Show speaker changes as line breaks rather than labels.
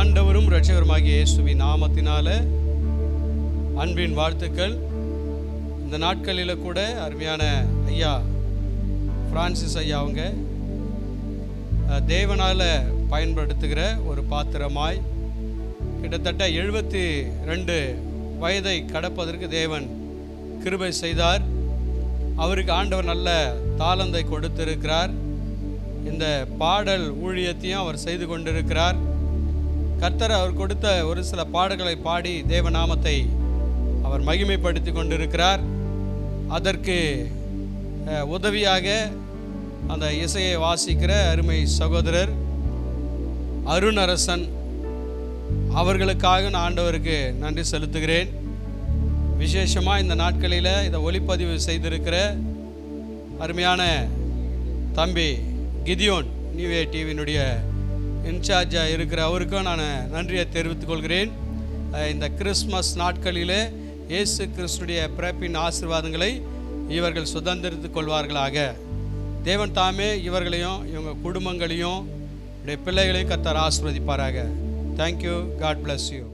ஆண்டவரும் இரட்சகருமாகிய இயேசுவின் நாமத்தினால அன்பின் வாழ்த்துக்கள். இந்த நாட்களில் கூட அருமையான ஐயா பிரான்சிஸ் ஐயா அவங்க தேவனால் பயன்படுத்துகிற ஒரு பாத்திரமாய் கிட்டத்தட்ட 72 வயதை கடப்பதற்கு தேவன் கிருபை செய்தார். அவருக்கு ஆண்டவர் நல்ல தாளந்தை கொடுத்திருக்கிறார். இந்த பாடல் ஊழியத்தையும் அவர் செய்து கொண்டிருக்கிறார். கர்த்தர் அவர் கொடுத்த ஒரு சில பாடல்களை பாடி தேவநாமத்தை அவர் மகிமைப்படுத்தி கொண்டிருக்கிறார். அதற்கு உதவியாக அந்த இசையை வாசிக்கிற அருமை சகோதரர் அருணரசன் அவர்களுக்காக நான் ஆண்டவருக்கு நன்றி செலுத்துகிறேன். விசேஷமாக இந்த நாட்களில் இதை ஒளிப்பதிவு செய்திருக்கிற அருமையான தம்பி கிதியோன் நியூவே டிவியினுடைய இன்சார்ஜாக இருக்கிற அவருக்கும் நான் நன்றியை தெரிவித்துக் கொள்கிறேன். இந்த கிறிஸ்மஸ் நாட்களிலே இயேசு கிறிஸ்துடைய பிறப்பின் ஆசீர்வாதங்களை இவர்கள் சுதந்திரித்துக் கொள்வார்களாக. தேவன் தாமே இவர்களையும் இவங்க குடும்பங்களையும் பிள்ளைகளையும் கர்த்தர் ஆசீர்வதிப்பாராக. தேங்க்யூ. God bless you.